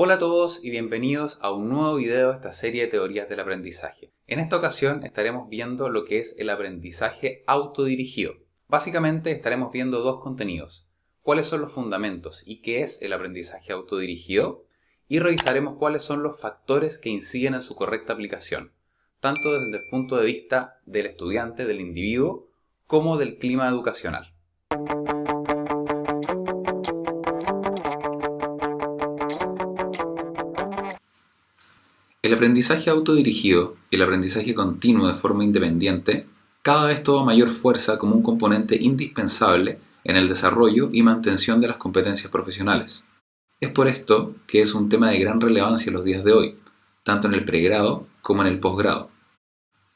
Hola a todos y bienvenidos a un nuevo video de esta serie de teorías del aprendizaje. En esta ocasión estaremos viendo lo que es el aprendizaje autodirigido. Básicamente estaremos viendo dos contenidos: cuáles son los fundamentos y qué es el aprendizaje autodirigido, y revisaremos cuáles son los factores que inciden en su correcta aplicación, tanto desde el punto de vista del estudiante, del individuo, como del clima educacional. El aprendizaje autodirigido y el aprendizaje continuo de forma independiente cada vez toma mayor fuerza como un componente indispensable en el desarrollo y mantención de las competencias profesionales. Es por esto que es un tema de gran relevancia en los días de hoy, tanto en el pregrado como en el posgrado.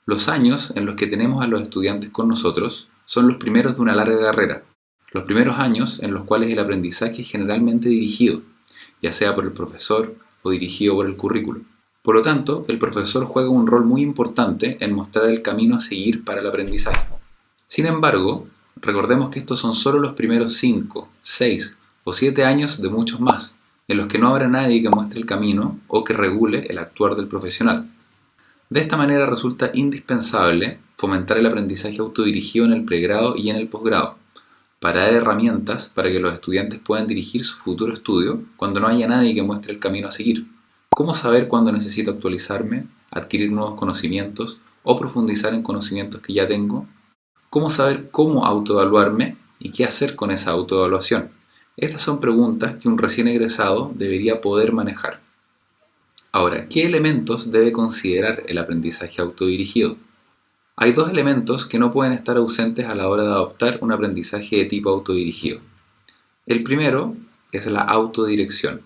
Los años en los que tenemos a los estudiantes con nosotros son los primeros de una larga carrera, los primeros años en los cuales el aprendizaje es generalmente dirigido, ya sea por el profesor o dirigido por el currículo. Por lo tanto, el profesor juega un rol muy importante en mostrar el camino a seguir para el aprendizaje. Sin embargo, recordemos que estos son solo los primeros 5, 6 o 7 años de muchos más, en los que no habrá nadie que muestre el camino o que regule el actuar del profesional. De esta manera resulta indispensable fomentar el aprendizaje autodirigido en el pregrado y en el posgrado, para dar herramientas para que los estudiantes puedan dirigir su futuro estudio cuando no haya nadie que muestre el camino a seguir. ¿Cómo saber cuándo necesito actualizarme, adquirir nuevos conocimientos o profundizar en conocimientos que ya tengo? ¿Cómo saber cómo autoevaluarme y qué hacer con esa autoevaluación? Estas son preguntas que un recién egresado debería poder manejar. Ahora, ¿qué elementos debe considerar el aprendizaje autodirigido? Hay dos elementos que no pueden estar ausentes a la hora de adoptar un aprendizaje de tipo autodirigido. El primero es la autodirección.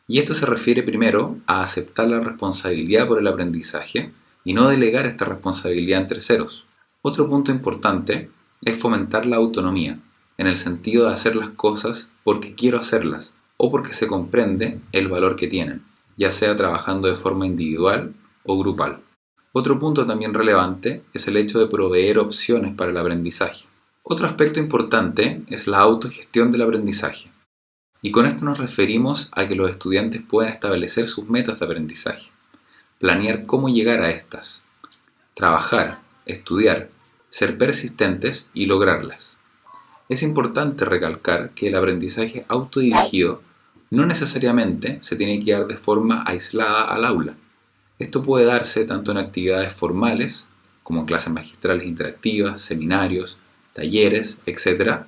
Y esto se refiere primero a aceptar la responsabilidad por el aprendizaje y no delegar esta responsabilidad en terceros. Otro punto importante es fomentar la autonomía, en el sentido de hacer las cosas porque quiero hacerlas o porque se comprende el valor que tienen, ya sea trabajando de forma individual o grupal. Otro punto también relevante es el hecho de proveer opciones para el aprendizaje. Otro aspecto importante es la autogestión del aprendizaje. Y con esto nos referimos a que los estudiantes puedan establecer sus metas de aprendizaje, planear cómo llegar a estas, trabajar, estudiar, ser persistentes y lograrlas. Es importante recalcar que el aprendizaje autodirigido no necesariamente se tiene que dar de forma aislada al aula. Esto puede darse tanto en actividades formales, como clases magistrales interactivas, seminarios, talleres, etc.,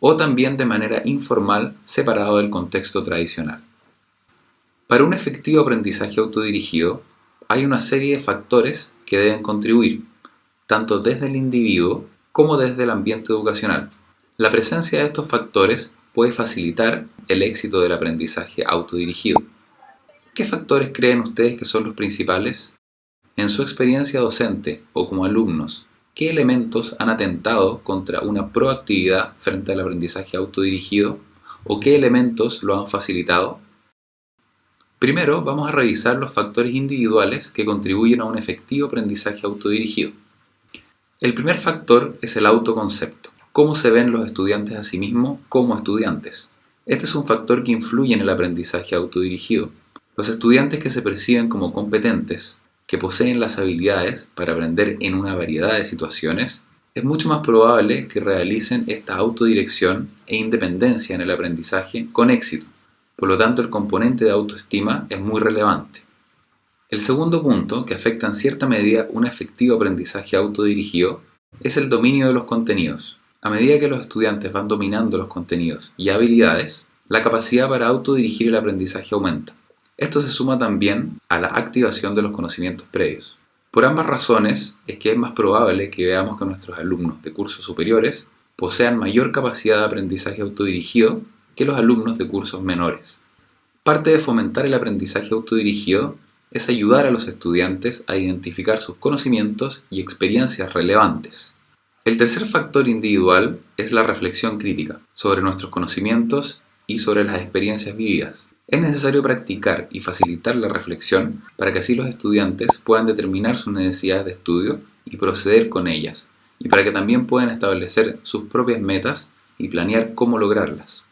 o también de manera informal, separado del contexto tradicional. Para un efectivo aprendizaje autodirigido, hay una serie de factores que deben contribuir, tanto desde el individuo como desde el ambiente educacional. La presencia de estos factores puede facilitar el éxito del aprendizaje autodirigido. ¿Qué factores creen ustedes que son los principales? En su experiencia docente o como alumnos, ¿qué elementos han atentado contra una proactividad frente al aprendizaje autodirigido o qué elementos lo han facilitado? Primero, vamos a revisar los factores individuales que contribuyen a un efectivo aprendizaje autodirigido. El primer factor es el autoconcepto. ¿Cómo se ven los estudiantes a sí mismos como estudiantes? Este es un factor que influye en el aprendizaje autodirigido. Los estudiantes que se perciben como competentes, que poseen las habilidades para aprender en una variedad de situaciones, es mucho más probable que realicen esta autodirección e independencia en el aprendizaje con éxito. Por lo tanto, el componente de autoestima es muy relevante. El segundo punto, que afecta en cierta medida un efectivo aprendizaje autodirigido, es el dominio de los contenidos. A medida que los estudiantes van dominando los contenidos y habilidades, la capacidad para autodirigir el aprendizaje aumenta. Esto se suma también a la activación de los conocimientos previos. Por ambas razones es que es más probable que veamos que nuestros alumnos de cursos superiores posean mayor capacidad de aprendizaje autodirigido que los alumnos de cursos menores. Parte de fomentar el aprendizaje autodirigido es ayudar a los estudiantes a identificar sus conocimientos y experiencias relevantes. El tercer factor individual es la reflexión crítica sobre nuestros conocimientos y sobre las experiencias vividas. Es necesario practicar y facilitar la reflexión para que así los estudiantes puedan determinar sus necesidades de estudio y proceder con ellas, y para que también puedan establecer sus propias metas y planear cómo lograrlas.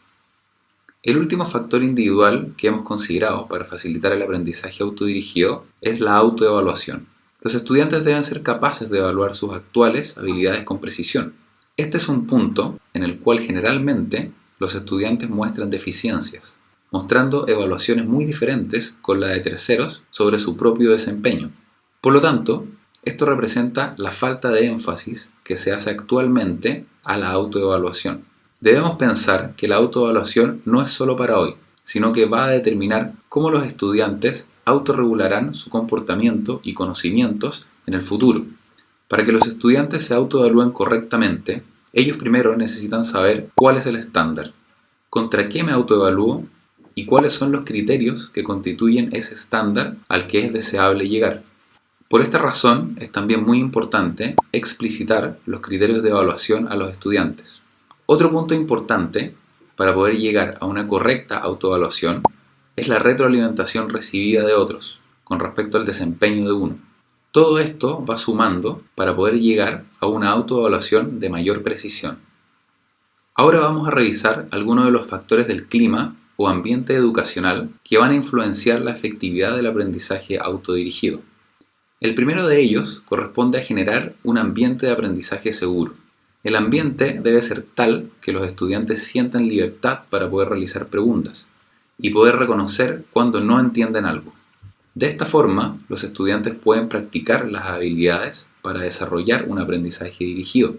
El último factor individual que hemos considerado para facilitar el aprendizaje autodirigido es la autoevaluación. Los estudiantes deben ser capaces de evaluar sus actuales habilidades con precisión. Este es un punto en el cual generalmente los estudiantes muestran deficiencias, mostrando evaluaciones muy diferentes con la de terceros sobre su propio desempeño. Por lo tanto, esto representa la falta de énfasis que se hace actualmente a la autoevaluación. Debemos pensar que la autoevaluación no es solo para hoy, sino que va a determinar cómo los estudiantes autorregularán su comportamiento y conocimientos en el futuro. Para que los estudiantes se autoevalúen correctamente, ellos primero necesitan saber cuál es el estándar, contra qué me autoevalúo y cuáles son los criterios que constituyen ese estándar al que es deseable llegar. Por esta razón es también muy importante explicitar los criterios de evaluación a los estudiantes. Otro punto importante para poder llegar a una correcta autoevaluación es la retroalimentación recibida de otros con respecto al desempeño de uno. Todo esto va sumando para poder llegar a una autoevaluación de mayor precisión. Ahora vamos a revisar algunos de los factores del clima o ambiente educacional que van a influenciar la efectividad del aprendizaje autodirigido. El primero de ellos corresponde a generar un ambiente de aprendizaje seguro. El ambiente debe ser tal que los estudiantes sientan libertad para poder realizar preguntas y poder reconocer cuando no entienden algo. De esta forma, los estudiantes pueden practicar las habilidades para desarrollar un aprendizaje dirigido,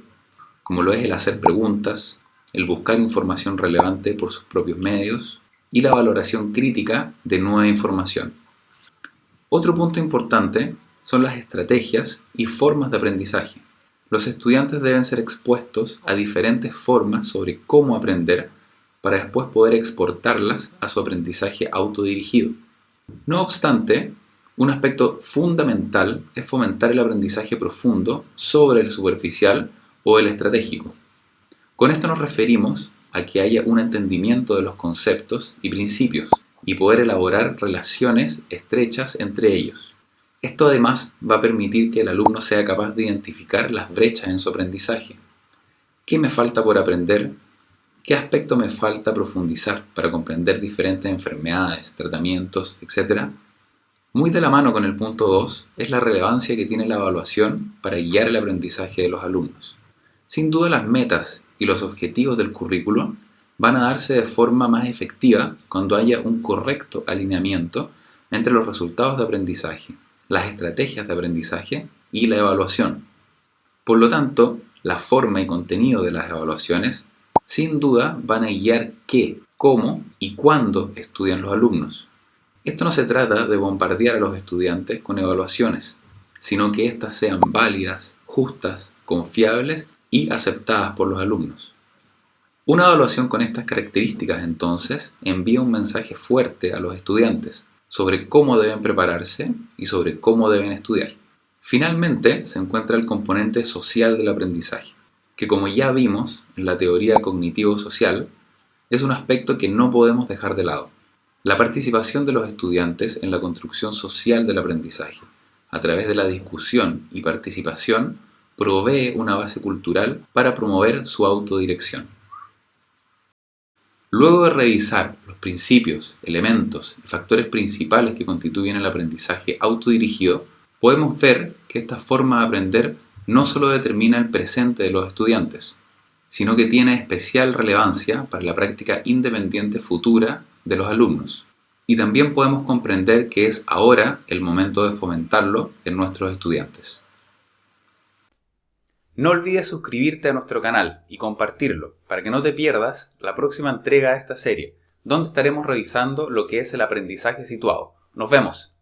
como lo es el hacer preguntas, el buscar información relevante por sus propios medios y la valoración crítica de nueva información. Otro punto importante son las estrategias y formas de aprendizaje. Los estudiantes deben ser expuestos a diferentes formas sobre cómo aprender para después poder exportarlas a su aprendizaje autodirigido. No obstante, un aspecto fundamental es fomentar el aprendizaje profundo sobre el superficial o el estratégico. Con esto nos referimos a que haya un entendimiento de los conceptos y principios y poder elaborar relaciones estrechas entre ellos. Esto además va a permitir que el alumno sea capaz de identificar las brechas en su aprendizaje. ¿Qué me falta por aprender? ¿Qué aspecto me falta profundizar para comprender diferentes enfermedades, tratamientos, etc.? Muy de la mano con el punto 2 es la relevancia que tiene la evaluación para guiar el aprendizaje de los alumnos. Sin duda las metas y los objetivos del currículo van a darse de forma más efectiva cuando haya un correcto alineamiento entre los resultados de aprendizaje, las estrategias de aprendizaje y la evaluación. Por lo tanto, la forma y contenido de las evaluaciones sin duda van a guiar qué, cómo y cuándo estudian los alumnos. Esto no se trata de bombardear a los estudiantes con evaluaciones, sino que éstas sean válidas, justas, confiables y aceptadas por los alumnos. Una evaluación con estas características, entonces, envía un mensaje fuerte a los estudiantes sobre cómo deben prepararse y sobre cómo deben estudiar. Finalmente, se encuentra el componente social del aprendizaje, que como ya vimos en la teoría cognitivo-social, es un aspecto que no podemos dejar de lado. La participación de los estudiantes en la construcción social del aprendizaje, a través de la discusión y participación, provee una base cultural para promover su autodirección. Luego de revisar los principios, elementos y factores principales que constituyen el aprendizaje autodirigido, podemos ver que esta forma de aprender no solo determina el presente de los estudiantes, sino que tiene especial relevancia para la práctica independiente futura de los alumnos. Y también podemos comprender que es ahora el momento de fomentarlo en nuestros estudiantes. No olvides suscribirte a nuestro canal y compartirlo para que no te pierdas la próxima entrega de esta serie, donde estaremos revisando lo que es el aprendizaje situado. ¡Nos vemos!